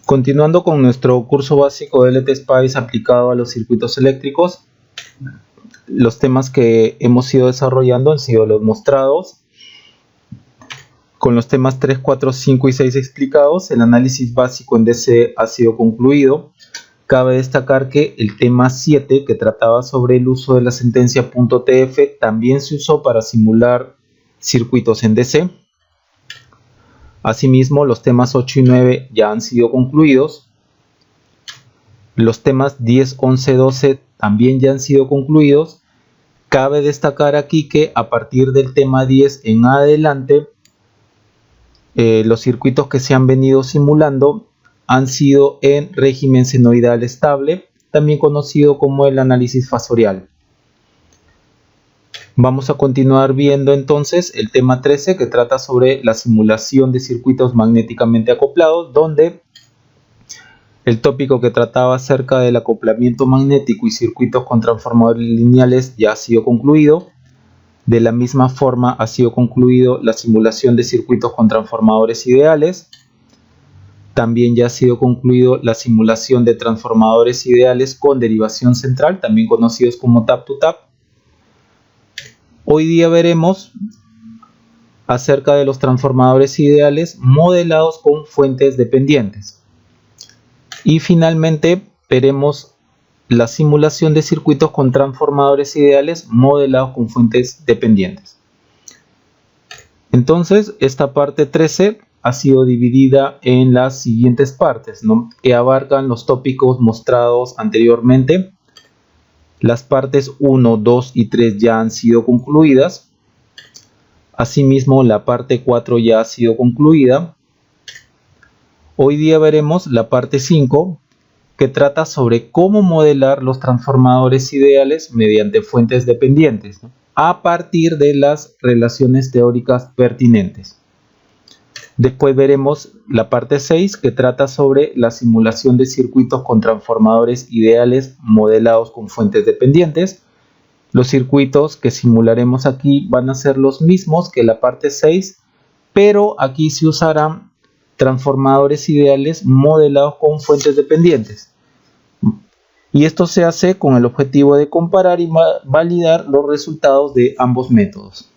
Continuando con nuestro curso básico de LTSpice aplicado a los circuitos eléctricos, los temas que hemos ido desarrollando han sido los mostrados. Con los temas 3, 4, 5 y 6 explicados, el análisis básico en DC ha sido concluido. Cabe destacar que el tema 7, que trataba sobre el uso de la sentencia .tf, también se usó para simular circuitos en DC. Asimismo, los temas 8 y 9 ya han sido concluidos. Los temas 10, 11, 12 también ya han sido concluidos. Cabe destacar aquí que a partir del tema 10 en adelante, los circuitos que se han venido simulando han sido en régimen senoidal estable, también conocido como el análisis fasorial. Vamos a continuar viendo entonces el tema 13, que trata sobre la simulación de circuitos magnéticamente acoplados, donde el tópico que trataba acerca del acoplamiento magnético y circuitos con transformadores lineales ya ha sido concluido. De la misma forma ha sido concluido la simulación de circuitos con transformadores ideales. También ya ha sido concluido la simulación de transformadores ideales con derivación central, también conocidos como tap-to-tap. Hoy día veremos acerca de los transformadores ideales modelados con fuentes dependientes. Y finalmente veremos la simulación de circuitos con transformadores ideales modelados con fuentes dependientes. Entonces, esta parte 13 ha sido dividida en las siguientes partes, que abarcan los tópicos mostrados anteriormente. Las partes 1, 2 y 3 ya han sido concluidas. Asimismo, la parte 4 ya ha sido concluida. Hoy día veremos la parte 5, que trata sobre cómo modelar los transformadores ideales mediante fuentes dependientes, a partir de las relaciones teóricas pertinentes. Después veremos la parte 6, que trata sobre la simulación de circuitos con transformadores ideales modelados con fuentes dependientes. Los circuitos que simularemos aquí van a ser los mismos que la parte 6, pero aquí se usarán transformadores ideales modelados con fuentes dependientes. Y esto se hace con el objetivo de comparar y validar los resultados de ambos métodos.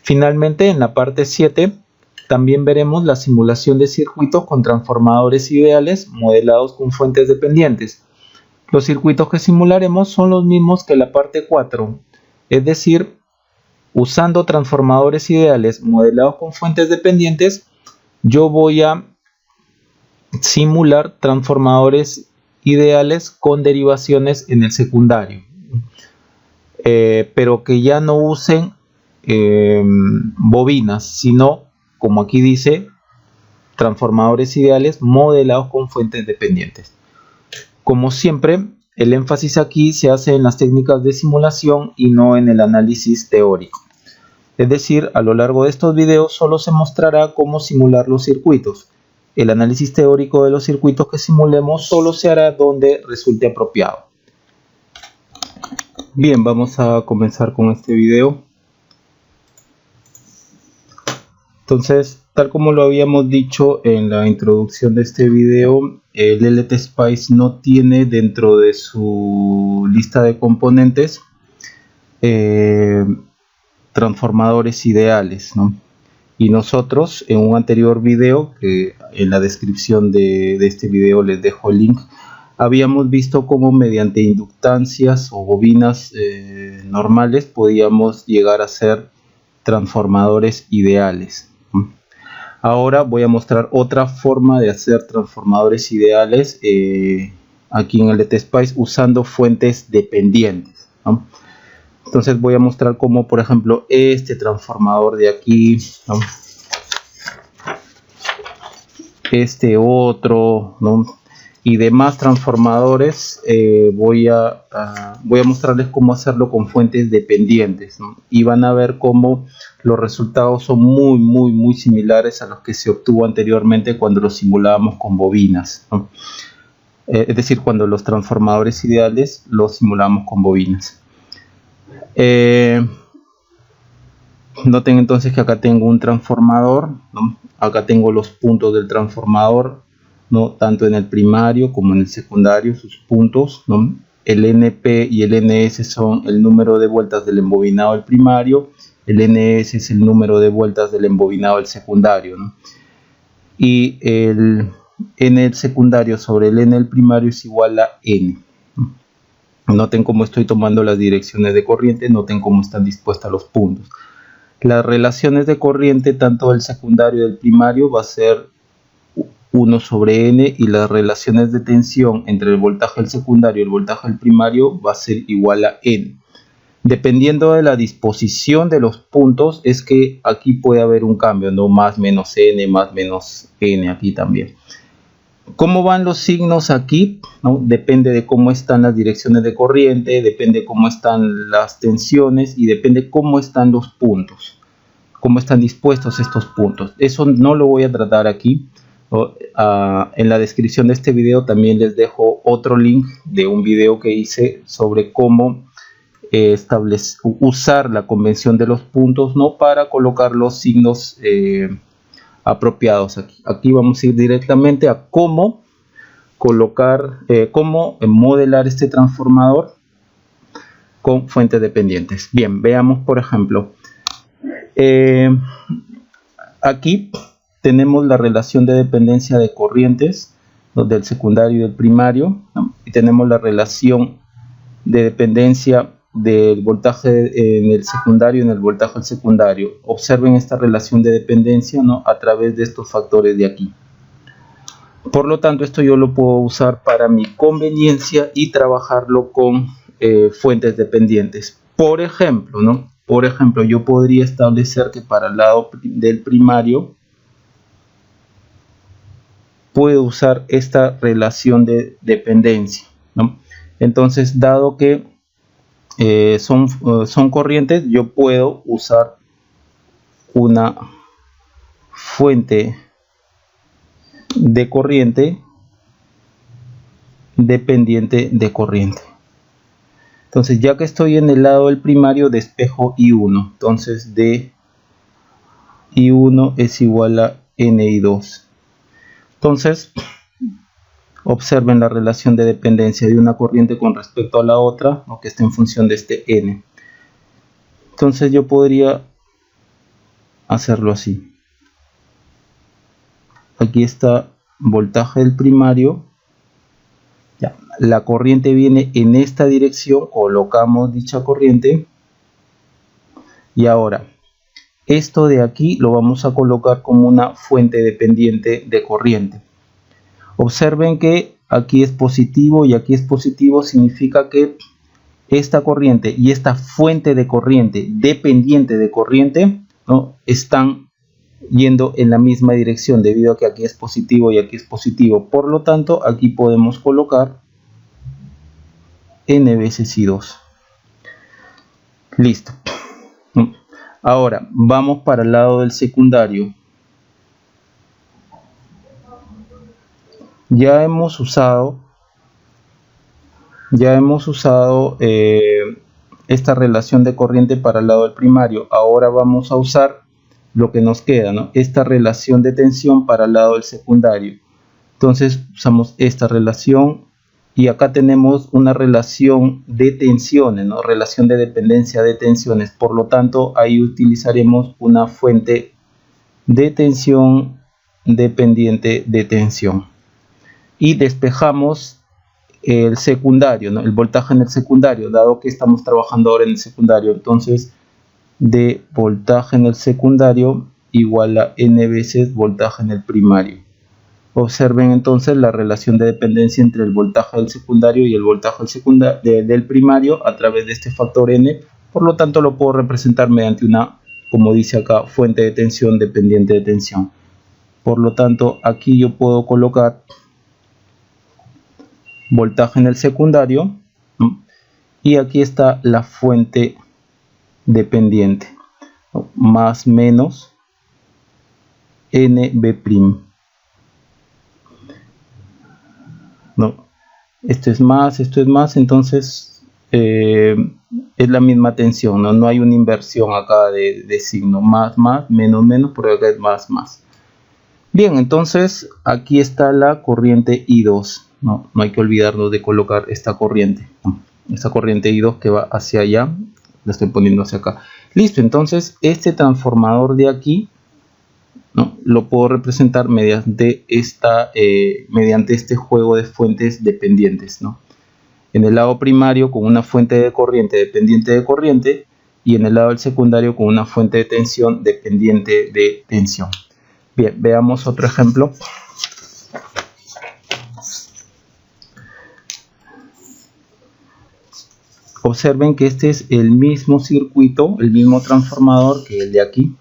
Finalmente, en la parte 7, también veremos la simulación de circuitos con transformadores ideales modelados con fuentes dependientes. Los circuitos que simularemos son los mismos que la parte 4, es decir, usando transformadores ideales modelados con fuentes dependientes, yo voy a simular transformadores ideales con derivaciones en el secundario, pero que ya no usen bobinas, sino, como aquí dice, transformadores ideales modelados con fuentes dependientes. Como siempre, el énfasis aquí se hace en las técnicas de simulación y no en el análisis teórico. Es decir, a lo largo de estos videos solo se mostrará cómo simular los circuitos. El análisis teórico de los circuitos que simulemos solo se hará donde resulte apropiado. Bien, vamos a comenzar con este video. Entonces, tal como lo habíamos dicho en la introducción de este video, el LTSpice no tiene dentro de su lista de componentes transformadores ideales, Y nosotros en un anterior video, que en la descripción de este video les dejo el link, habíamos visto cómo mediante inductancias o bobinas normales podíamos llegar a hacer transformadores ideales. Ahora voy a mostrar otra forma de hacer transformadores ideales aquí en el LTSpice usando fuentes dependientes, Entonces voy a mostrar cómo, por ejemplo, este transformador de aquí, este otro, y demás transformadores, voy a mostrarles cómo hacerlo con fuentes dependientes, y van a ver cómo los resultados son muy similares a los que se obtuvo anteriormente cuando los simulábamos con bobinas, es decir, cuando los transformadores ideales los simulábamos con bobinas. Noten entonces que acá tengo un transformador, Acá tengo los puntos del transformador. ¿no? Tanto en el primario como en el secundario, sus puntos, ¿no? El NP y el NS son el número de vueltas del embobinado del primario, el NS es el número de vueltas del embobinado del secundario, ¿no? Y el N del secundario sobre el N del primario es igual a N. Noten cómo estoy tomando las direcciones de corriente, noten cómo están dispuestas los puntos. Las relaciones de corriente tanto del secundario y del primario va a ser 1 sobre N, y las relaciones de tensión entre el voltaje del secundario y el voltaje del primario va a ser igual a N. Dependiendo de la disposición de los puntos es que aquí puede haber un cambio, ¿no? Más menos N, más menos N aquí también. ¿Cómo van los signos aquí? ¿No? Depende de cómo están las direcciones de corriente, depende de cómo están las tensiones y depende cómo están los puntos, cómo están dispuestos estos puntos. Eso no lo voy a tratar aquí. En la descripción de este video también les dejo otro link de un video que hice sobre cómo usar la convención de los puntos, ¿no? Para colocar los signos apropiados. Aquí vamos a ir directamente a cómo colocar, cómo modelar este transformador con fuentes dependientes. Bien, veamos por ejemplo. Aquí tenemos la relación de dependencia de corrientes, ¿no? Del secundario y del primario, ¿no? Y tenemos la relación de dependencia del voltaje en el secundario y en el voltaje del secundario. Observen esta relación de dependencia, ¿no? A través de estos factores de aquí. Por lo tanto, esto yo lo puedo usar para mi conveniencia y trabajarlo con fuentes dependientes. Por ejemplo, ¿no? Por ejemplo, yo podría establecer que para el lado del primario puedo usar esta relación de dependencia, ¿no? Entonces, dado que son corrientes, yo puedo usar una fuente de corriente dependiente de corriente. Entonces, ya que estoy en el lado del primario, despejo I1. Entonces, de I1 es igual a NI2. Entonces, observen la relación de dependencia de una corriente con respecto a la otra, ¿no? Que está en función de este N. Entonces yo podría hacerlo así. Aquí está voltaje del primario. Ya, la corriente viene en esta dirección, colocamos dicha corriente. Y ahora, esto de aquí lo vamos a colocar como una fuente dependiente de corriente. Observen que aquí es positivo y aquí es positivo, significa que esta corriente y esta fuente de corriente dependiente de corriente, ¿no? Están yendo en la misma dirección debido a que aquí es positivo y aquí es positivo. Por lo tanto, aquí podemos colocar N veces I2. Listo. Ahora vamos para el lado del secundario. Ya hemos usado esta relación de corriente para el lado del primario. Ahora vamos a usar lo que nos queda, ¿no? Esta relación de tensión para el lado del secundario. Entonces usamos esta relación y acá tenemos una relación de tensiones, ¿no? Relación de dependencia de tensiones. Por lo tanto, ahí utilizaremos una fuente de tensión dependiente de tensión. Y despejamos el secundario, ¿no? El voltaje en el secundario, dado que estamos trabajando ahora en el secundario. Entonces, de voltaje en el secundario igual a N veces voltaje en el primario. Observen entonces la relación de dependencia entre el voltaje del secundario y el voltaje del primario a través de este factor N. Por lo tanto, lo puedo representar mediante una, como dice acá, fuente de tensión dependiente de tensión. Por lo tanto, aquí yo puedo colocar voltaje en el secundario, ¿no? Y aquí está la fuente dependiente, ¿no? Más menos NB', ¿no? Esto es más, entonces es la misma tensión, ¿no? No hay una inversión acá de signo, más, menos, menos, porque acá es más. Bien, entonces aquí está la corriente I2. No hay que olvidarnos de colocar esta corriente. Esta corriente I2 que va hacia allá, la estoy poniendo hacia acá. Listo, entonces este transformador de aquí, ¿no?, lo puedo representar mediante este juego de fuentes dependientes, ¿no? En el lado primario con una fuente de corriente dependiente de corriente, y en el lado del secundario con una fuente de tensión dependiente de tensión. Bien, veamos otro ejemplo. Observen que este es el mismo circuito, el mismo transformador que el de aquí,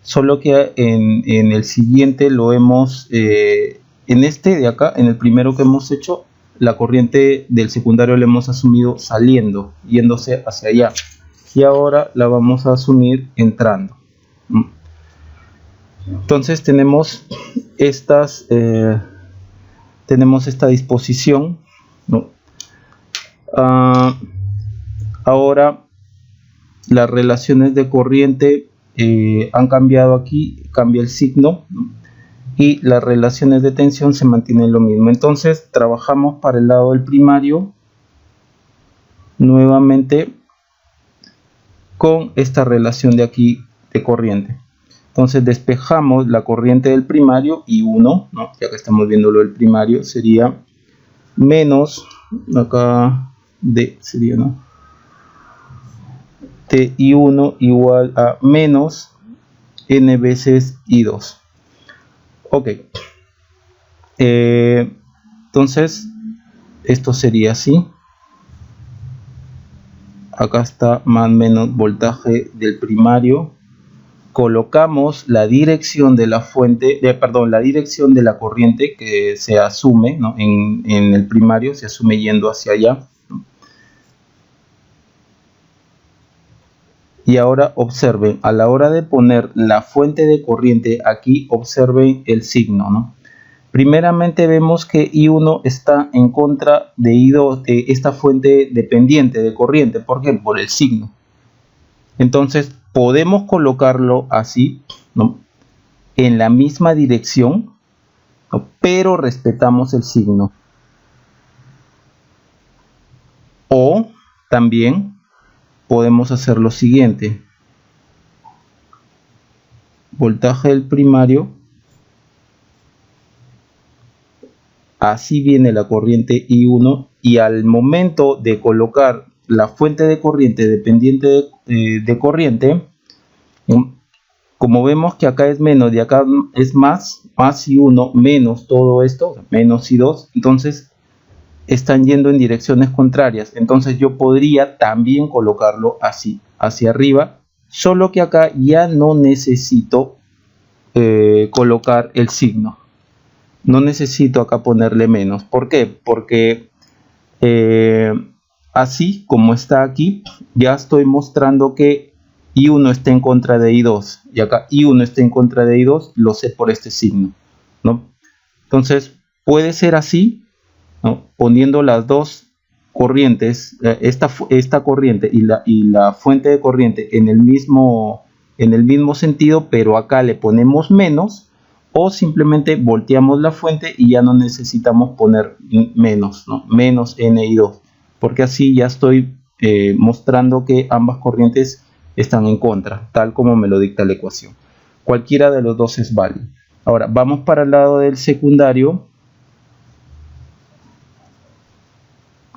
solo que en el siguiente lo hemos, en este de acá, en el primero que hemos hecho, la corriente del secundario la hemos asumido saliendo, yéndose hacia allá, y ahora la vamos a asumir entrando. Entonces tenemos esta disposición, ¿no? Ahora las relaciones de corriente han cambiado aquí, cambia el signo, ¿no?, y las relaciones de tensión se mantienen lo mismo. Entonces trabajamos para el lado del primario nuevamente con esta relación de aquí de corriente. Entonces despejamos la corriente del primario I1, ¿no?, ya que estamos viendo lo del primario, sería menos, acá D sería, ¿no?, T I1 igual a menos N veces I2. Ok, entonces esto sería así. Acá está más o menos voltaje del primario. Colocamos la dirección de la fuente, la dirección de la corriente que se asume, ¿no?, en el primario, se asume yendo hacia allá. Y ahora observen, a la hora de poner la fuente de corriente aquí, observen el signo, ¿no? Primeramente vemos que I1 está en contra de I2, de esta fuente dependiente de corriente. ¿Por qué? Por el signo. Entonces podemos colocarlo así, ¿no?, en la misma dirección, ¿no?, pero respetamos el signo. O también podemos hacer lo siguiente: voltaje del primario, así viene la corriente I1, y al momento de colocar la fuente de corriente dependiente de corriente, como vemos que acá es menos y acá es más I1 menos todo esto, menos I2, entonces están yendo en direcciones contrarias. Entonces yo podría también colocarlo así, hacia arriba, solo que acá ya no necesito colocar el signo. No necesito acá ponerle menos. ¿Por qué? Porque así como está aquí, ya estoy mostrando que I1 está en contra de I2, y acá I1 está en contra de I2, lo sé por este signo, ¿no? Entonces puede ser así, ¿no?, poniendo las dos corrientes, esta corriente y la fuente de corriente en el mismo sentido, pero acá le ponemos menos, o simplemente volteamos la fuente y ya no necesitamos poner menos, ¿no?, menos NI2, porque así ya estoy mostrando que ambas corrientes están en contra, tal como me lo dicta la ecuación. Cualquiera de los dos es válido. Ahora vamos para el lado del secundario,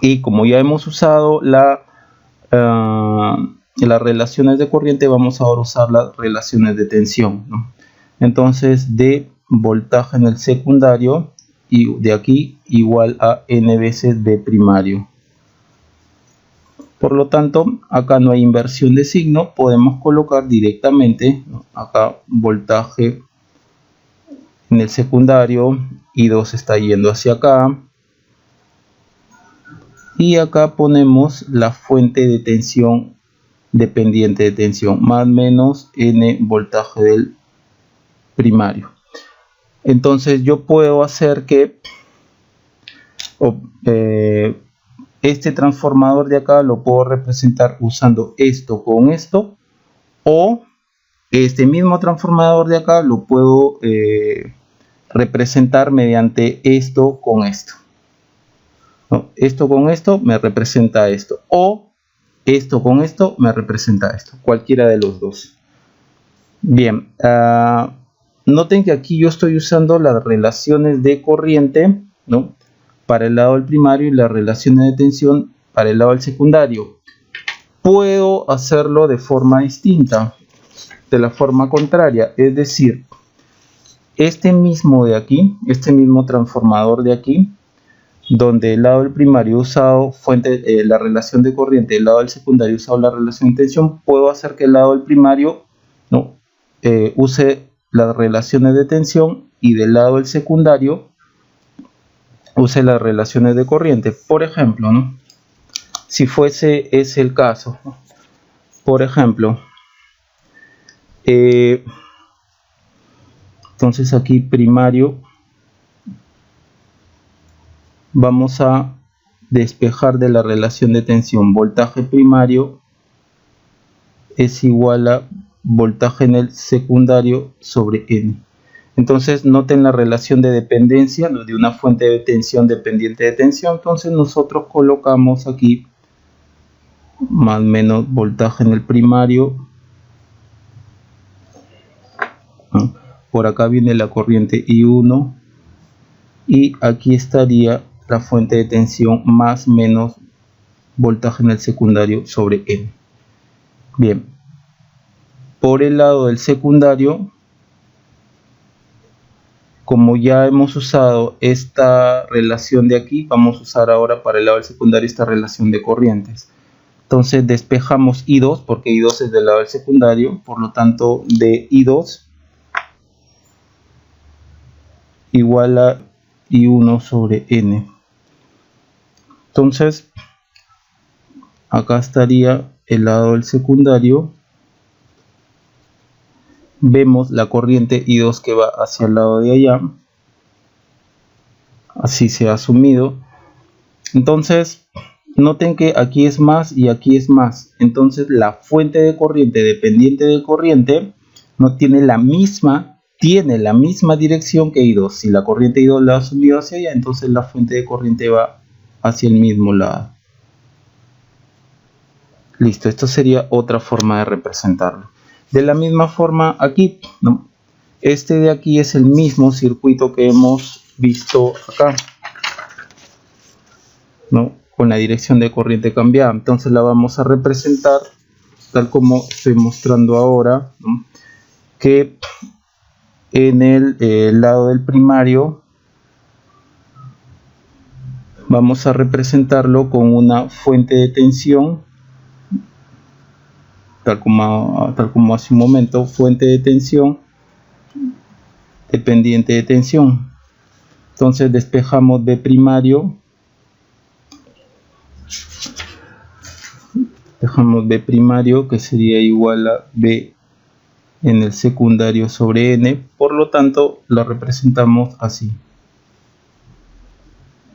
y como ya hemos usado las relaciones de corriente, vamos ahora a usar las relaciones de tensión, ¿no? Entonces de voltaje en el secundario, y de aquí igual a N veces B primario. Por lo tanto, acá no hay inversión de signo, podemos colocar directamente, ¿no?, acá voltaje en el secundario, I2 está yendo hacia acá, y acá ponemos la fuente de tensión dependiente de tensión, más o menos N voltaje del primario. Entonces yo puedo hacer que este transformador de acá lo puedo representar usando esto con esto, o este mismo transformador de acá lo puedo representar mediante esto con esto, ¿no? Esto con esto me representa esto, o esto con esto me representa esto, cualquiera de los dos. Bien, noten que aquí yo estoy usando las relaciones de corriente, ¿no?, para el lado del primario y las relaciones de tensión para el lado del secundario. Puedo hacerlo de forma distinta, de la forma contraria, es decir, este mismo de aquí, este mismo transformador de aquí, donde el lado del primario he usado la relación de corriente, el lado del secundario he usado la relación de tensión, puedo hacer que el lado del primario, ¿no?, use las relaciones de tensión y del lado del secundario use las relaciones de corriente. Por ejemplo, ¿no?, si fuese ese el caso, por ejemplo, entonces aquí primario, vamos a despejar de la relación de tensión. Voltaje primario es igual a voltaje en el secundario sobre N. Entonces noten la relación de dependencia, ¿no?, de una fuente de tensión dependiente de tensión. Entonces nosotros colocamos aquí más o menos voltaje en el primario, ¿no? Por acá viene la corriente I1 y aquí estaría la fuente de tensión más menos voltaje en el secundario sobre N. Bien, por el lado del secundario, como ya hemos usado esta relación de aquí, vamos a usar ahora para el lado del secundario esta relación de corrientes. Entonces despejamos I2 porque I2 es del lado del secundario, por lo tanto de I2 igual a I1 sobre N. Entonces acá estaría el lado del secundario, vemos la corriente I2 que va hacia el lado de allá, así se ha asumido. Entonces noten que aquí es más y aquí es más, entonces la fuente de corriente dependiente de corriente no tiene la misma dirección que I2. Si la corriente I2 la ha asumido hacia allá, entonces la fuente de corriente va hacia el mismo lado. Listo, esto sería otra forma de representarlo. De la misma forma aquí, ¿no?, este de aquí es el mismo circuito que hemos visto acá, ¿no?, con la dirección de corriente cambiada. Entonces la vamos a representar tal como estoy mostrando ahora, ¿no?, que en el lado del primario vamos a representarlo con una fuente de tensión, tal como hace un momento, fuente de tensión dependiente de tensión. Entonces despejamos B primario, dejamos B primario que sería igual a B en el secundario sobre N, por lo tanto lo representamos así,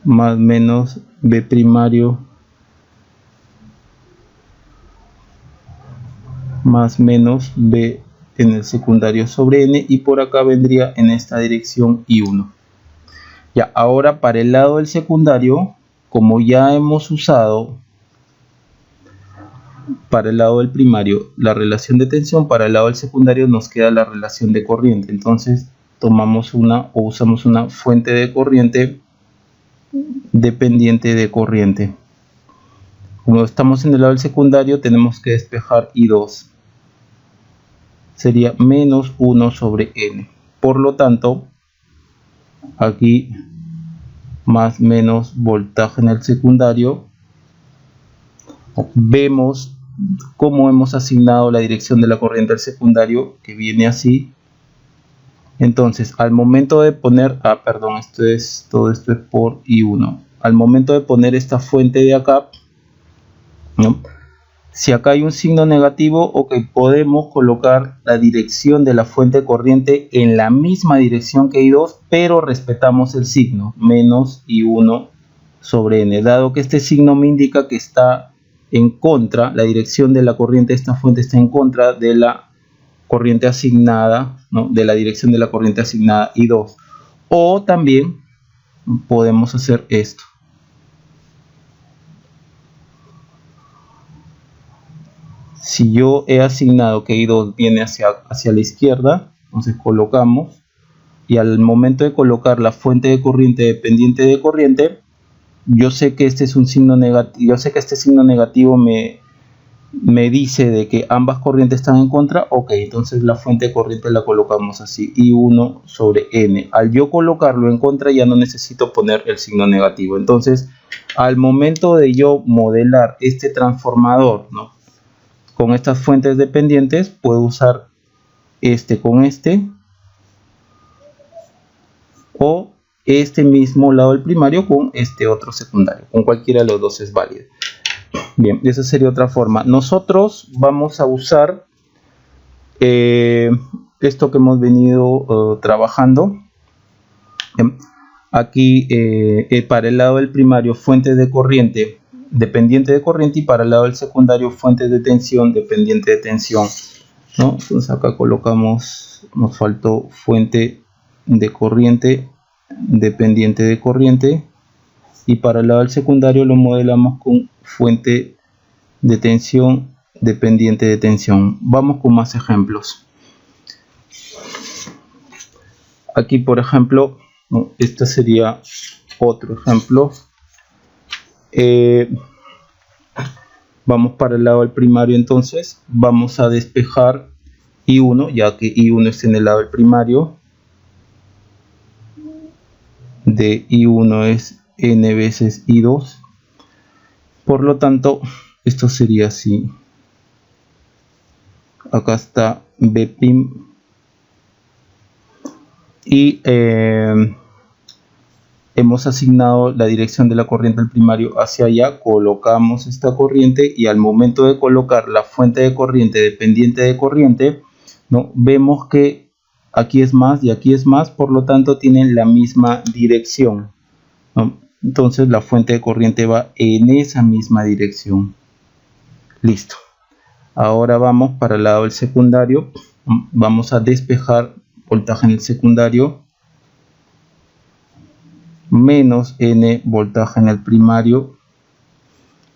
más menos B primario más menos B en el secundario sobre N, y por acá vendría en esta dirección I1. Ya, ahora para el lado del secundario, como ya hemos usado para el lado del primario la relación de tensión, para el lado del secundario nos queda la relación de corriente. Entonces tomamos usamos una fuente de corriente dependiente de corriente. Como estamos en el lado del secundario, tenemos que despejar I2. Sería menos 1 sobre N. Por lo tanto, aquí más menos voltaje en el secundario. Vemos cómo hemos asignado la dirección de la corriente al secundario, que viene así. Entonces, al momento de poner, todo esto es por I1. Al momento de poner esta fuente de acá, ¿no?, si acá hay un signo negativo, ok, podemos colocar la dirección de la fuente de corriente en la misma dirección que I2, pero respetamos el signo, menos I1 sobre N, dado que este signo me indica que está en contra, la dirección de la corriente de esta fuente está en contra de la corriente asignada, ¿no?, de la dirección de la corriente asignada I2. O también podemos hacer esto. Si yo he asignado que I2 viene hacia la izquierda, entonces colocamos, y al momento de colocar la fuente de corriente dependiente de corriente, yo sé que este es un signo negativo, yo sé que este signo negativo me dice de que ambas corrientes están en contra. Ok, entonces la fuente de corriente la colocamos así, I1 sobre N. Al yo colocarlo en contra ya no necesito poner el signo negativo. Entonces al momento de yo modelar este transformador, ¿no?, con estas fuentes dependientes, puedo usar este con este, o este mismo lado del primario con este otro secundario. Con cualquiera de los dos es válido. Bien, esa sería otra forma. Nosotros vamos a usar esto que hemos venido trabajando. Aquí para el lado del primario, fuente de corriente dependiente de corriente, y para el lado del secundario, fuente de tensión dependiente de tensión, ¿no? Entonces acá colocamos, nos faltó fuente de corriente dependiente de corriente, y para el lado del secundario lo modelamos con fuente de tensión dependiente de tensión. Vamos con más ejemplos. Aquí, por ejemplo, este sería otro ejemplo. Vamos para el lado del primario, entonces vamos a despejar I1, ya que I1 está en el lado del primario. De I1 es N veces I2. Por lo tanto, esto sería así. Acá está B'. Y hemos asignado la dirección de la corriente del primario hacia allá. Colocamos esta corriente, y al momento de colocar la fuente de corriente dependiente de corriente, ¿no?, vemos que aquí es más y aquí es más, por lo tanto tienen la misma dirección, ¿no? Entonces la fuente de corriente va en esa misma dirección. Listo. Ahora vamos para el lado del secundario. Vamos a despejar voltaje en el secundario, menos N voltaje en el primario.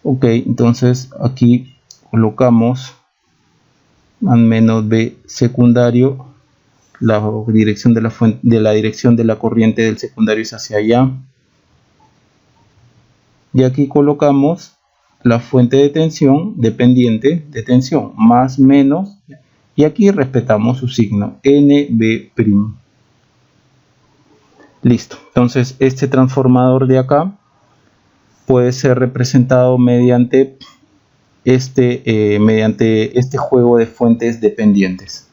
Ok, entonces aquí colocamos menos B secundario. La dirección de la dirección de la corriente del secundario es hacia allá. Y aquí colocamos la fuente de tensión dependiente de tensión, más menos, y aquí respetamos su signo, NB'. Listo. Entonces este transformador de acá puede ser representado mediante este juego de fuentes dependientes,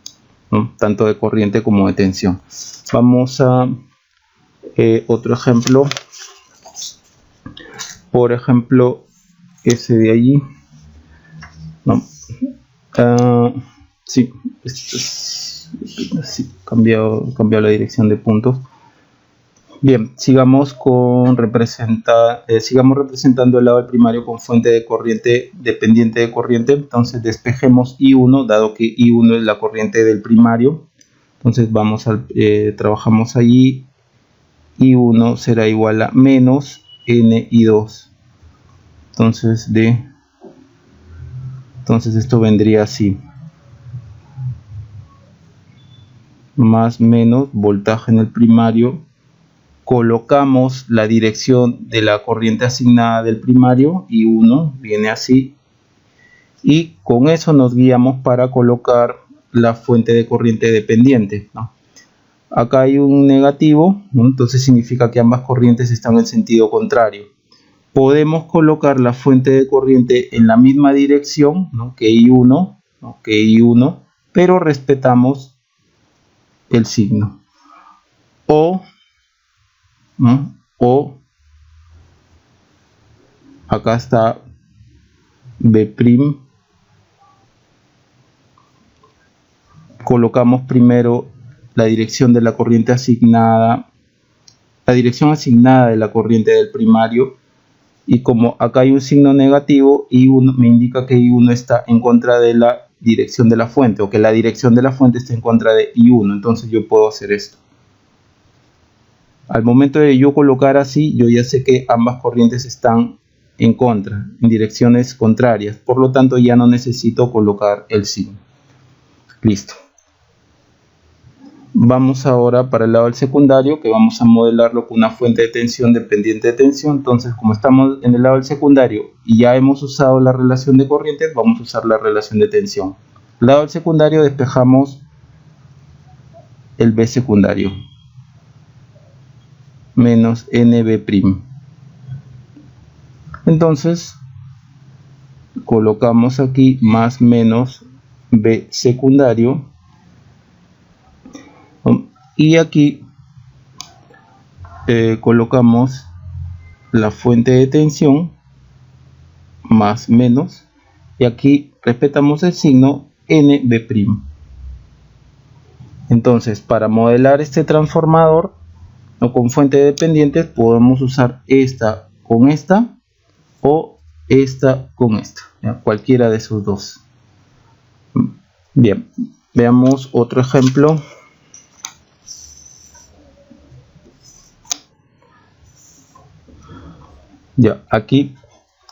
¿no?, tanto de corriente como de tensión. Vamos a otro ejemplo. Por ejemplo, ese de allí. No. Sí, sí, cambiado la dirección de puntos. Bien, sigamos representando el lado del primario con fuente de corriente dependiente de corriente. Entonces despejemos I1, dado que I1 es la corriente del primario. Entonces trabajamos allí. I1 será igual a menos NI2. Entonces esto vendría así: más menos voltaje en el primario. Colocamos la dirección de la corriente asignada del primario, I1 viene así, y con eso nos guiamos para colocar la fuente de corriente dependiente, ¿no? Acá hay un negativo, ¿no? Entonces significa que ambas corrientes están en sentido contrario. Podemos colocar la fuente de corriente en la misma dirección, ¿no?, que I1, pero respetamos el signo. O acá está B'. Colocamos primero la dirección de la corriente asignada, la dirección asignada de la corriente del primario, y como acá hay un signo negativo, I1 me indica que I1 está en contra de la dirección de la fuente, o que la dirección de la fuente está en contra de I1. Entonces yo puedo hacer esto. Al momento de yo colocar así, yo ya sé que ambas corrientes están en contra, en direcciones contrarias. Por lo tanto, ya no necesito colocar el signo. Listo. Vamos ahora para el lado del secundario, que vamos a modelarlo con una fuente de tensión dependiente de tensión. Entonces, como estamos en el lado del secundario y ya hemos usado la relación de corrientes, vamos a usar la relación de tensión. Al lado del secundario despejamos el B secundario menos NB'. Entonces, colocamos aquí más menos B secundario. Y aquí colocamos la fuente de tensión más menos, y aquí respetamos el signo NB'. Entonces, para modelar este transformador o con fuente dependientes, podemos usar esta con esta o esta con esta, ¿ya? Cualquiera de esos dos. Bien, veamos otro ejemplo. Ya, aquí,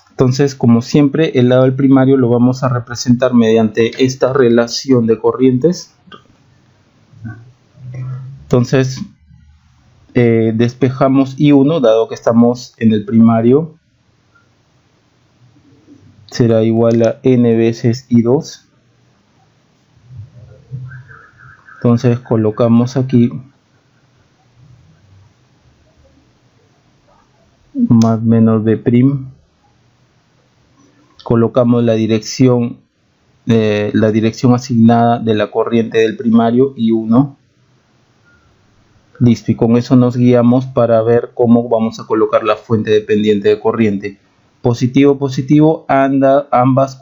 entonces, como siempre, el lado del primario lo vamos a representar mediante esta relación de corrientes. Entonces, despejamos I1, dado que estamos en el primario, será igual a N veces I2. Entonces, colocamos aquí más menos B', colocamos la dirección asignada de la corriente del primario I1. Listo, y con eso nos guiamos para ver cómo vamos a colocar la fuente dependiente de corriente. Positivo, positivo, ambas,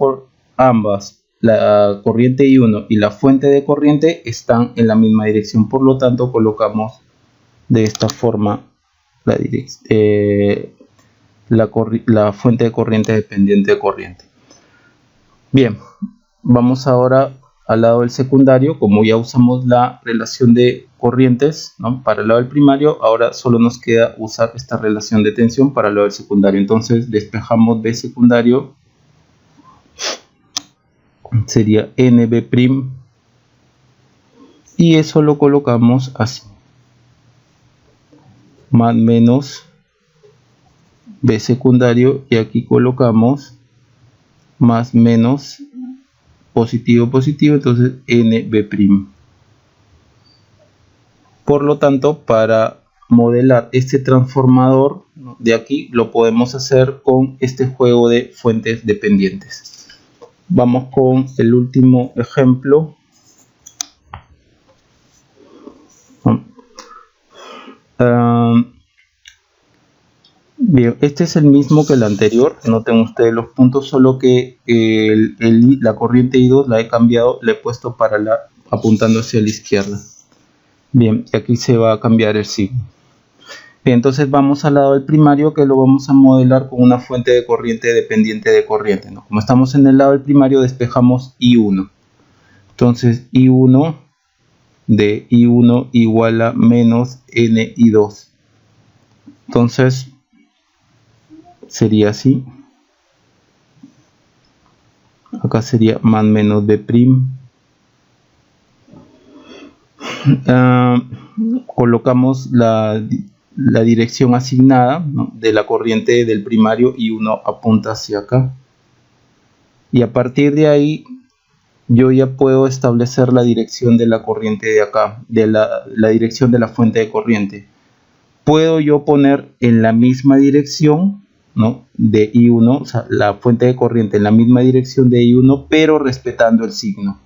la corriente I1 y la fuente de corriente están en la misma dirección, por lo tanto colocamos de esta forma la fuente de corriente dependiente de corriente. Bien, vamos ahora al lado del secundario. Como ya usamos la relación de corrientes, ¿no?, para el lado del primario, ahora solo nos queda usar esta relación de tensión para el lado del secundario. Entonces despejamos B secundario, sería NB', y eso lo colocamos así, más menos B secundario, y aquí colocamos más menos positivo, positivo, entonces NB'. Por lo tanto, para modelar este transformador de aquí, lo podemos hacer con este juego de fuentes dependientes. Vamos con el último ejemplo. Bien, este es el mismo que el anterior. Noten ustedes los puntos, solo que la corriente I2 la he cambiado, la he puesto apuntando hacia la izquierda. Bien, y aquí se va a cambiar el signo. Bien, entonces vamos al lado del primario, que lo vamos a modelar con una fuente de corriente dependiente de corriente, ¿no? Como estamos en el lado del primario, despejamos I1. Entonces I1 de I1 igual a menos NI2. Entonces sería así. Acá sería más menos B'. Colocamos la dirección asignada, ¿no?, de la corriente del primario, y uno apunta hacia acá, y a partir de ahí yo ya puedo establecer la dirección de la corriente de acá, de la dirección de la fuente de corriente. Puedo yo poner en la misma dirección, ¿no?, de I1, o sea, la fuente de corriente en la misma dirección de I1, pero respetando el signo.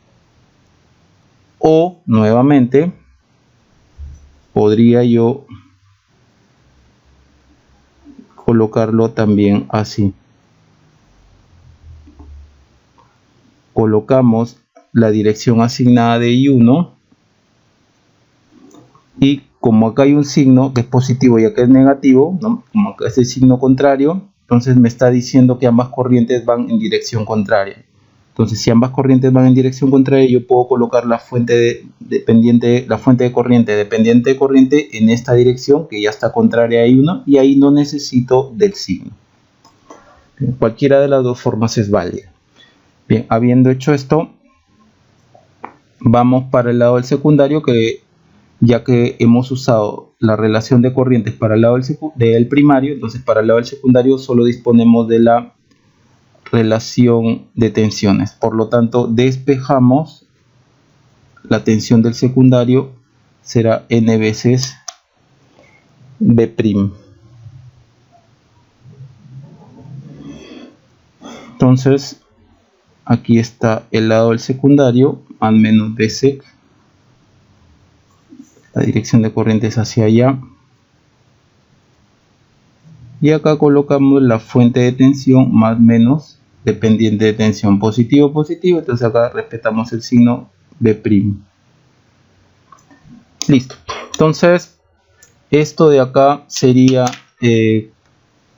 O nuevamente podría yo colocarlo también así. Colocamos la dirección asignada de I1, y como acá hay un signo que es positivo y acá es negativo, ¿no?, como acá es el signo contrario, entonces me está diciendo que ambas corrientes van en dirección contraria. Entonces, si ambas corrientes van en dirección contraria, yo puedo colocar la fuente de corriente dependiente de corriente en esta dirección que ya está contraria a I1, y ahí no necesito del signo. Bien, cualquiera de las dos formas es válida. Bien, habiendo hecho esto, vamos para el lado del secundario, que ya que hemos usado la relación de corrientes para el lado del primario, entonces para el lado del secundario solo disponemos de la relación de tensiones. Por lo tanto, despejamos la tensión del secundario, será n veces B'. Entonces, aquí está el lado del secundario, más menos B sec. La dirección de corriente es hacia allá. Y acá colocamos la fuente de tensión más menos dependiente de tensión, positivo, positivo. Entonces acá respetamos el signo B'. Listo. Entonces, esto de acá sería,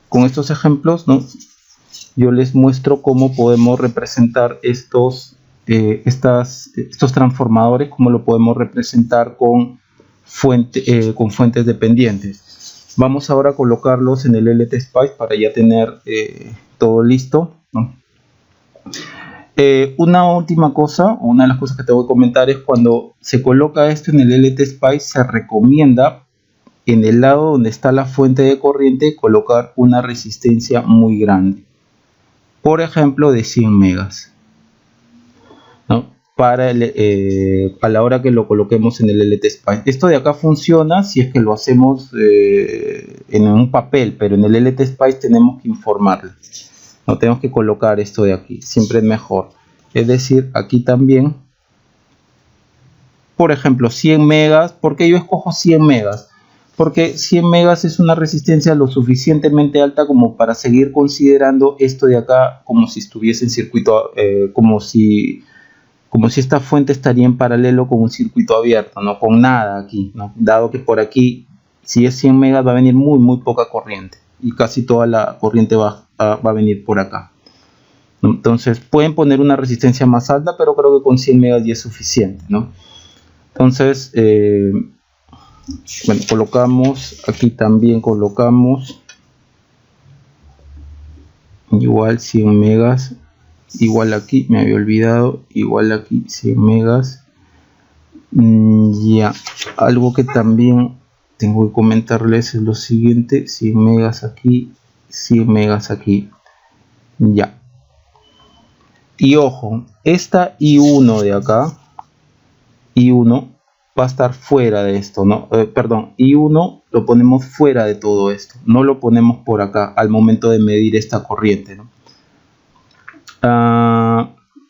con estos ejemplos, ¿no? Yo les muestro cómo podemos representar estos transformadores, cómo lo podemos representar con fuentes dependientes. Vamos ahora a colocarlos en el LTSpice para ya tener todo listo, ¿no? Una última cosa, una de las cosas que te voy a comentar es cuando se coloca esto en el LTSpice, se recomienda en el lado donde está la fuente de corriente colocar una resistencia muy grande, por ejemplo de 100 megas, ¿no? Para a la hora que lo coloquemos en el LTSpice. Esto de acá funciona si es que lo hacemos en un papel, pero en el LTSpice tenemos que informarle. No tenemos que colocar esto de aquí, siempre es mejor. Es decir, aquí también, por ejemplo, 100 megas. ¿Por qué yo escojo 100 megas? Porque 100 megas es una resistencia lo suficientemente alta como para seguir considerando esto de acá como si estuviese en circuito, como si esta fuente estaría en paralelo con un circuito abierto, no con nada aquí, ¿no? Dado que por aquí, si es 100 megas, va a venir muy poca corriente y casi toda la corriente va a venir por acá. Entonces pueden poner una resistencia más alta, pero creo que con 100 megas ya es suficiente, ¿no? Entonces, bueno, colocamos aquí también, colocamos igual 100 megas, igual aquí, me había olvidado, igual aquí 100 megas. Ya, algo que también tengo que comentarles es lo siguiente: 100 megas aquí, 100 megas aquí. Ya. Y ojo, esta I1 de acá, I1 va a estar fuera de esto, ¿no? Perdón, I1 lo ponemos fuera de todo esto, no lo ponemos por acá al momento de medir esta corriente, ¿no?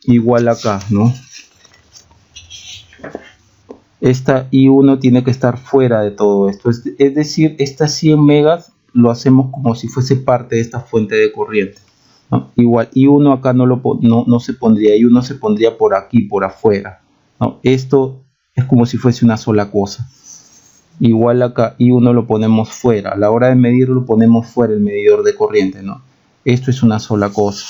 Igual acá, ¿no? Esta I1 tiene que estar fuera de todo esto, es decir, estas 100 megas lo hacemos como si fuese parte de esta fuente de corriente, ¿no? Igual I1 acá no se pondría, I1 se pondría por aquí, por afuera, ¿no? Esto es como si fuese una sola cosa. Igual acá I1 lo ponemos fuera, a la hora de medirlo lo ponemos fuera el medidor de corriente, ¿no? Esto es una sola cosa.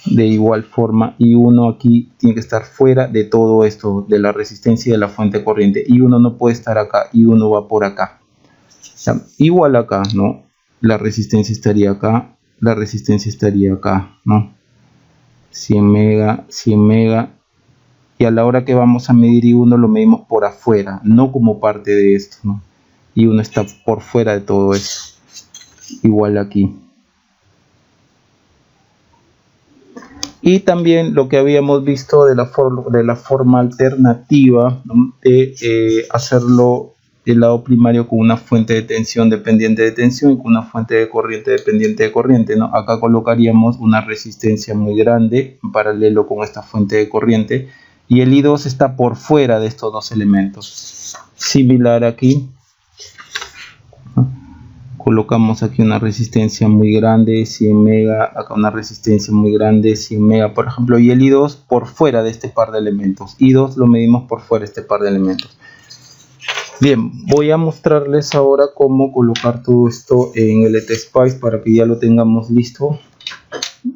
De igual forma, I1 aquí tiene que estar fuera de todo esto, de la resistencia de la fuente de corriente. I1 no puede estar acá, I1 va por acá. O sea, igual acá, ¿no? La resistencia estaría acá, la resistencia estaría acá, ¿no? 100 mega, 100 mega. Y a la hora que vamos a medir I1 lo medimos por afuera, no como parte de esto, ¿no? I1 está por fuera de todo esto. Igual aquí. Y también lo que habíamos visto de la forma alternativa, ¿no? De hacerlo el lado primario con una fuente de tensión dependiente de tensión y con una fuente de corriente dependiente de corriente, ¿no? Acá colocaríamos una resistencia muy grande en paralelo con esta fuente de corriente y el I2 está por fuera de estos dos elementos. Similar aquí. Colocamos aquí una resistencia muy grande, 100 mega, acá una resistencia muy grande, 100 mega, por ejemplo, y el I2 por fuera de este par de elementos. I2 lo medimos por fuera de este par de elementos. Bien, voy a mostrarles ahora cómo colocar todo esto en el LTSpice para que ya lo tengamos listo.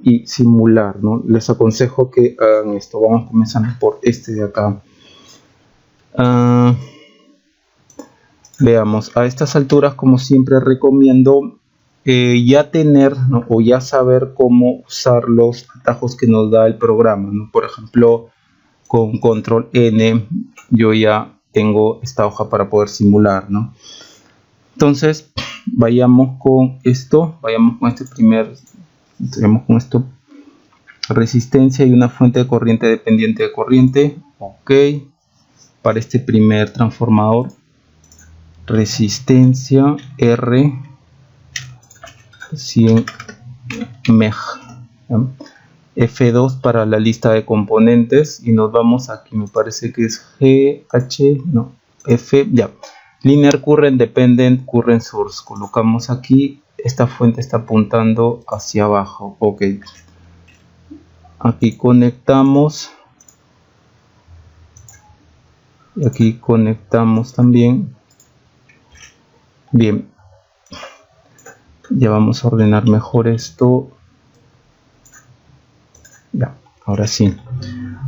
y simular, ¿no? Les aconsejo que hagan esto. Vamos comenzando por este de acá. Veamos, a estas alturas, como siempre recomiendo ya tener, ¿no? O ya saber cómo usar los atajos que nos da el programa, ¿no? Por ejemplo, con control N yo ya tengo esta hoja para poder simular, ¿no? Entonces vayamos con esto, vayamos con esto, resistencia y una fuente de corriente dependiente de corriente. Ok, para este primer transformador, resistencia R 100 meg, F2 para la lista de componentes, y nos vamos aquí, me parece que es F, ya, Linear Current Dependent Current Source. Colocamos aquí, esta fuente está apuntando hacia abajo. Ok, aquí conectamos, y aquí conectamos también. Bien, ya vamos a ordenar mejor esto. Ya, ahora sí.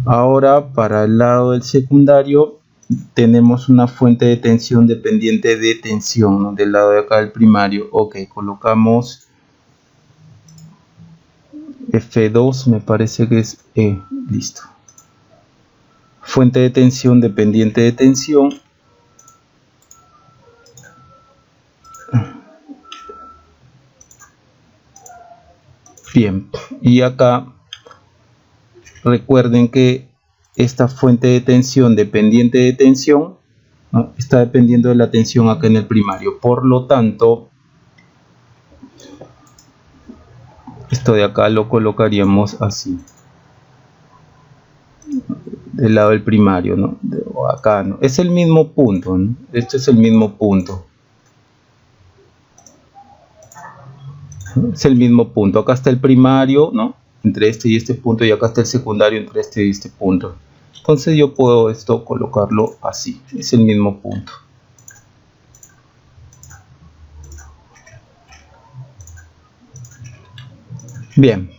Ahora para el lado del secundario tenemos una fuente de tensión dependiente de tensión, ¿no? Del lado de acá del primario. Ok, colocamos F2, me parece que es E, listo. Fuente de tensión dependiente de tensión. Bien, y acá recuerden que esta fuente de tensión dependiente de tensión, ¿no? Está dependiendo de la tensión acá en el primario. Por lo tanto, esto de acá lo colocaríamos así, del lado del primario, ¿no? O acá, ¿no? Es el mismo punto, ¿no? Este es el mismo punto. Es el mismo punto. Acá está el primario, ¿no? Entre este y este punto, y acá está el secundario entre este y este punto. Entonces yo puedo esto colocarlo así, es el mismo punto. Bien,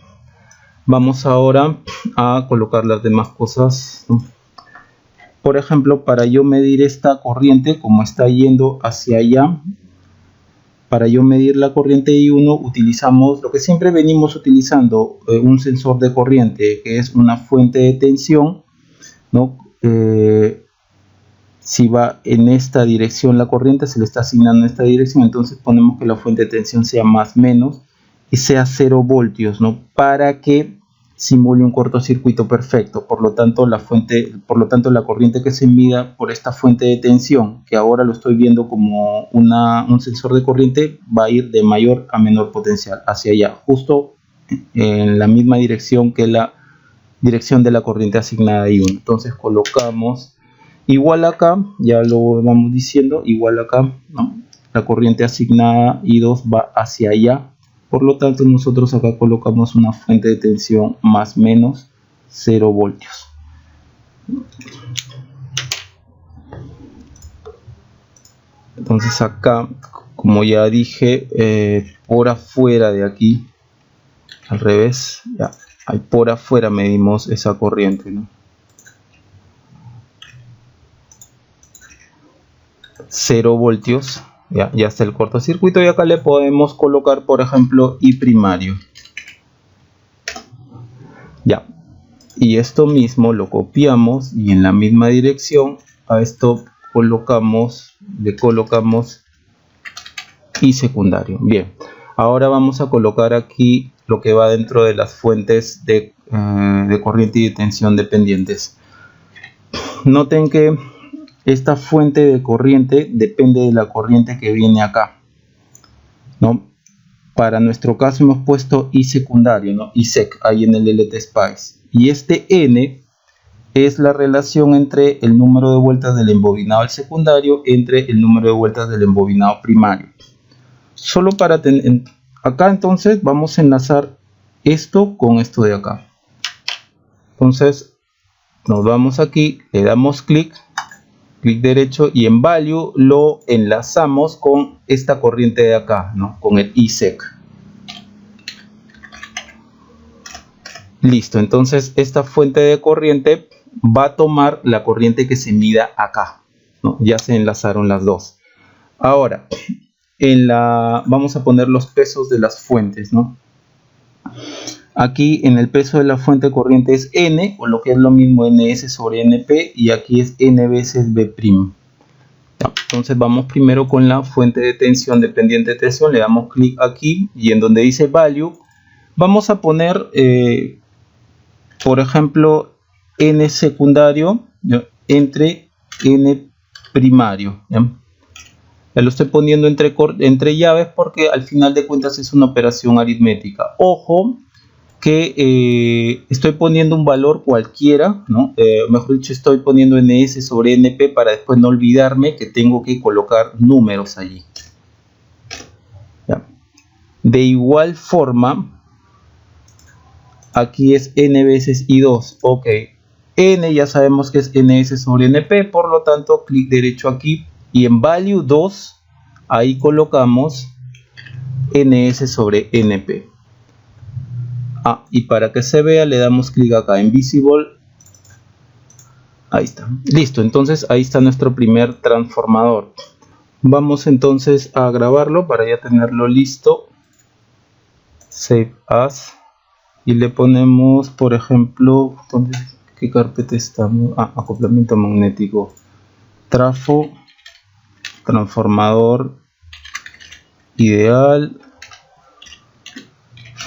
vamos ahora a colocar las demás cosas, ¿no? Por ejemplo, para yo medir esta corriente, como está yendo hacia allá, para yo medir la corriente I1 utilizamos lo que siempre venimos utilizando, un sensor de corriente, que es una fuente de tensión, ¿no? Si va en esta dirección la corriente, se le está asignando en esta dirección, entonces ponemos que la fuente de tensión sea más menos y sea 0 voltios, ¿no? Para que simule un cortocircuito perfecto. Por lo tanto, la corriente que se mida por esta fuente de tensión, que ahora lo estoy viendo como un sensor de corriente, va a ir de mayor a menor potencial hacia allá, justo en la misma dirección que la dirección de la corriente asignada I1. Entonces colocamos igual acá, ya lo vamos diciendo, igual acá, ¿no? La corriente asignada I2 va hacia allá. Por lo tanto, nosotros acá colocamos una fuente de tensión más menos 0 voltios. Entonces acá, como ya dije, por afuera de aquí, al revés, ya, ahí por afuera medimos esa corriente, ¿no? 0 voltios. Ya está el cortocircuito, y acá le podemos colocar, por ejemplo, I primario. Ya, y esto mismo lo copiamos y en la misma dirección a esto le colocamos I secundario. Bien, ahora vamos a colocar aquí lo que va dentro de las fuentes de corriente y de tensión dependientes. Noten que esta fuente de corriente depende de la corriente que viene acá, ¿no? Para nuestro caso hemos puesto I secundario, ¿no? ISEC, ahí en el LTSpice. Y este N es la relación entre el número de vueltas del embobinado al secundario entre el número de vueltas del embobinado primario. Solo para tener acá, entonces vamos a enlazar esto con esto de acá. Entonces nos vamos aquí, le damos clic derecho, y en value lo enlazamos con esta corriente de acá, ¿no? Con el ISEC. Listo, entonces esta fuente de corriente va a tomar la corriente que se mida acá, ¿no? Ya se enlazaron las dos. Ahora, vamos a poner los pesos de las fuentes, ¿no? Aquí en el peso de la fuente corriente es N, o lo que es lo mismo NS sobre NP, y aquí es N veces B'. Entonces vamos primero con la fuente de tensión dependiente de tensión, le damos clic aquí y en donde dice value, vamos a poner, por ejemplo, N secundario, ¿ya?, entre N primario, ¿ya? Lo estoy poniendo entre llaves porque al final de cuentas es una operación aritmética. Ojo que estoy poniendo un valor cualquiera, ¿no? Mejor dicho, estoy poniendo NS sobre NP para después no olvidarme que tengo que colocar números allí. ¿Ya? De igual forma, aquí es N veces I2. Ok, N ya sabemos que es NS sobre NP, por lo tanto, clic derecho aquí y en value 2, ahí colocamos NS sobre NP. Y para que se vea le damos clic acá en Visible. Ahí está. Listo, entonces ahí está nuestro primer transformador. Vamos entonces a grabarlo para ya tenerlo listo. Save as. Y le ponemos, por ejemplo, ¿qué carpeta estamos? Acoplamiento magnético. Trafo. Transformador ideal.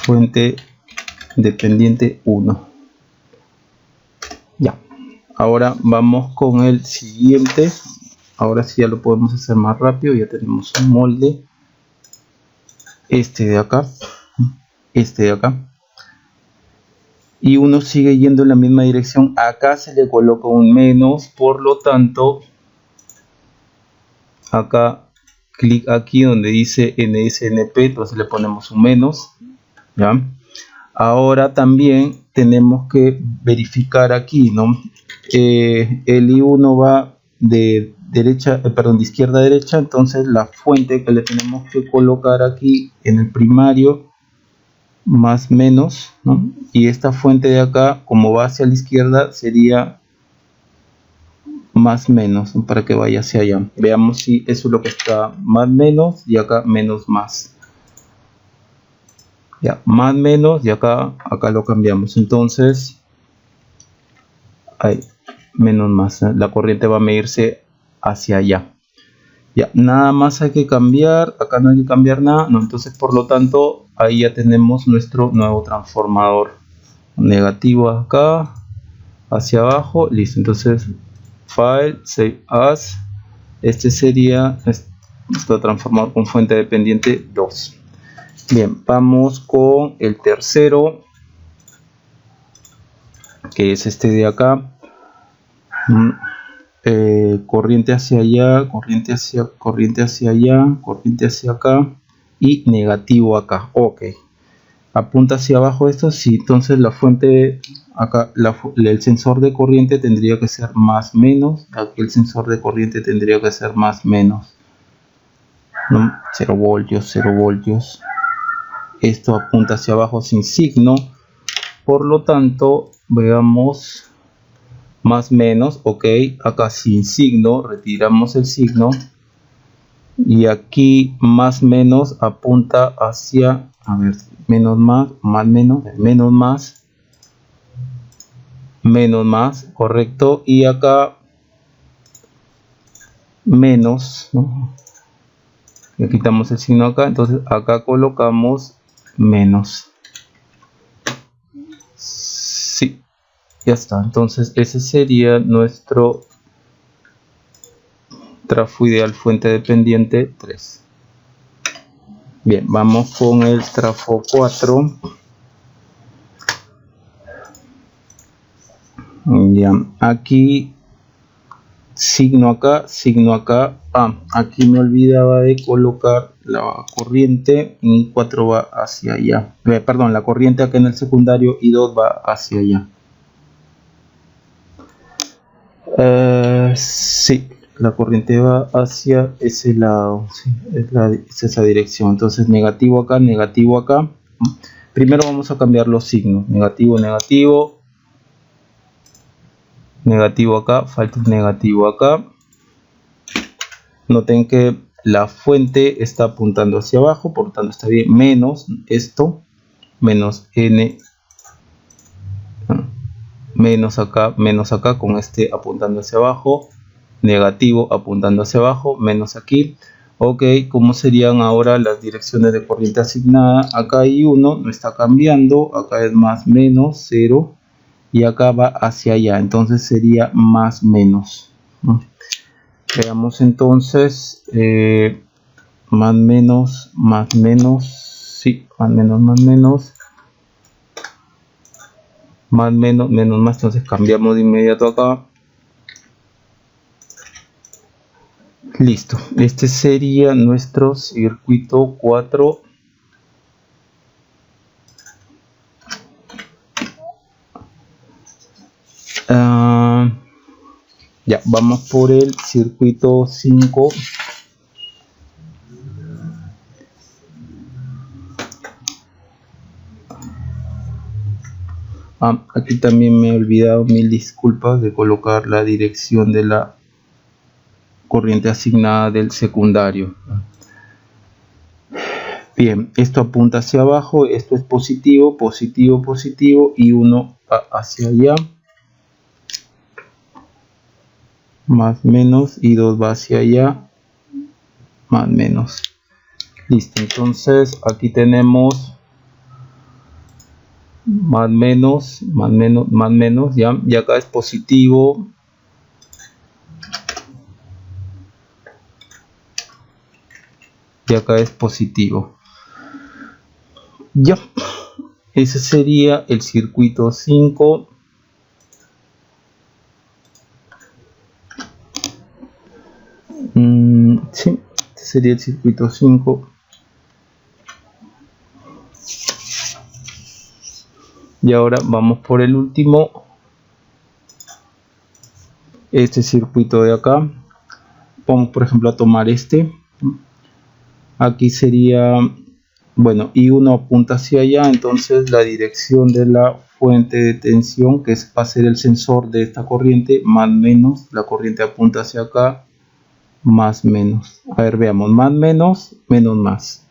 Fuente dependiente 1. Ya, ahora vamos con el siguiente. Ahora sí ya lo podemos hacer más rápido. Ya tenemos un molde, este de acá, y uno sigue yendo en la misma dirección. Acá se le coloca un menos, por lo tanto acá clic aquí donde dice NSNP, entonces le ponemos un menos, ¿ya? Ahora también tenemos que verificar aquí, ¿no? El I1 va de izquierda a derecha, entonces la fuente que le tenemos que colocar aquí en el primario más menos, ¿no? Y esta fuente de acá, como va hacia la izquierda, sería más menos, ¿no?, para que vaya hacia allá. Veamos si eso es lo que está, más menos, y acá menos más. Ya, más menos, y acá lo cambiamos. Entonces ahí, menos más, la corriente va a medirse hacia allá. Ya, nada más hay que cambiar, acá no hay que cambiar nada, no. Entonces por lo tanto ahí ya tenemos nuestro nuevo transformador. Negativo acá, hacia abajo, listo. Entonces file, save as. Este sería nuestro transformador con fuente dependiente 2. Bien, vamos con el tercero, que es este de acá. Corriente hacia allá, corriente hacia allá, corriente hacia acá y negativo acá. Ok, apunta hacia abajo esto. Sí, entonces la fuente acá, el sensor de corriente tendría que ser más menos. Aquí el sensor de corriente tendría que ser más menos, ¿no? 0 voltios, 0 voltios. Esto apunta hacia abajo sin signo, por lo tanto veamos más menos. Ok, acá sin signo, retiramos el signo, y aquí más menos apunta hacia, a ver, menos más, más menos, menos más, menos más, correcto, y acá menos, ¿no? Le quitamos el signo acá, entonces acá colocamos menos. Sí, ya está. Entonces ese sería nuestro trafo ideal fuente dependiente 3. Bien, vamos con el trafo 4. Ya, aquí signo acá, signo acá. Aquí me olvidaba de colocar la corriente. En 4 va hacia allá. Perdón, la corriente acá en el secundario y 2 va hacia allá. Sí, la corriente va hacia ese lado. Sí, es esa dirección. Entonces negativo acá, negativo acá. Primero vamos a cambiar los signos, negativo, negativo, negativo acá, falta un negativo acá. Noten que la fuente está apuntando hacia abajo, por lo tanto está bien, menos esto, menos n, menos acá con este apuntando hacia abajo, negativo apuntando hacia abajo, menos aquí. Ok, ¿cómo serían ahora las direcciones de corriente asignada? Acá hay 1, no está cambiando, acá es más menos 0 y acá va hacia allá, entonces sería más menos. Veamos entonces, más menos, sí, más menos, más menos, menos más, entonces cambiamos de inmediato acá. Listo, este sería nuestro circuito 4. Ya, vamos por el circuito 5. Aquí también me he olvidado, mil disculpas, de colocar la dirección de la corriente asignada del secundario. Bien, esto apunta hacia abajo, esto es positivo, positivo, positivo y 1 va hacia allá. Más menos y 2 va hacia allá, más menos. Listo, entonces aquí tenemos más menos, más menos, más menos, ya, y acá es positivo. Y acá es positivo. Ya, ese sería el circuito 5. Sí, este sería el circuito 5. Y ahora vamos por el último, este circuito de acá. Vamos por ejemplo a tomar este. Aquí sería, bueno, I1 apunta hacia allá, entonces la dirección de la fuente de tensión, que va a ser el sensor de esta corriente, más menos, la corriente apunta hacia acá, más menos. A ver, veamos, más menos, menos más.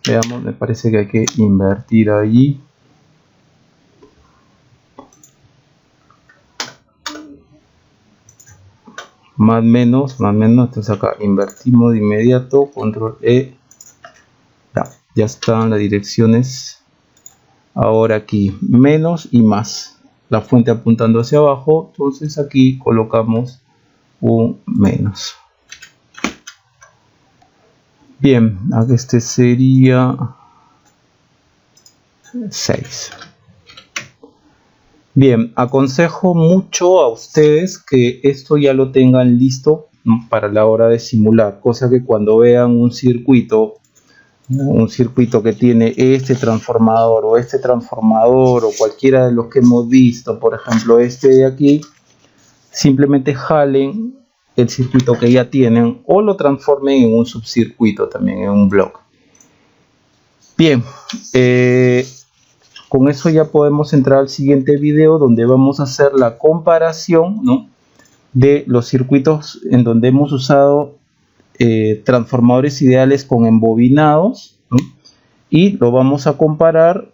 Veamos, me parece que hay que invertir allí. Más menos, entonces acá invertimos de inmediato, control E, ya están las direcciones. Ahora aquí menos y más, la fuente apuntando hacia abajo, entonces aquí colocamos un menos. Bien, este sería 6. Bien, aconsejo mucho a ustedes que esto ya lo tengan listo para la hora de simular, cosa que cuando vean un circuito que tiene este transformador o cualquiera de los que hemos visto, por ejemplo este de aquí, simplemente jalen el circuito que ya tienen o lo transformen en un subcircuito también, en un bloque. Bien, con eso ya podemos entrar al siguiente video, donde vamos a hacer la comparación, ¿no?, de los circuitos en donde hemos usado transformadores ideales con embobinados, ¿no?, y lo vamos a comparar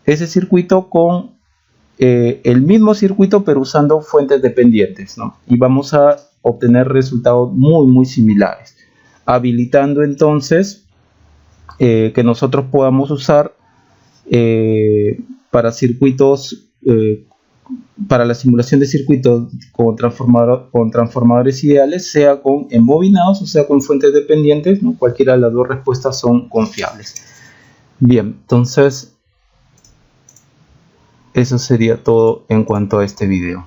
ese circuito con el mismo circuito pero usando fuentes dependientes, ¿no?, y vamos a obtener resultados muy similares, habilitando entonces que nosotros podamos usar para circuitos, para la simulación de circuitos con transformadores ideales, sea con embobinados o sea con fuentes dependientes, ¿no? Cualquiera de las dos respuestas son confiables. Bien, entonces eso sería todo en cuanto a este video.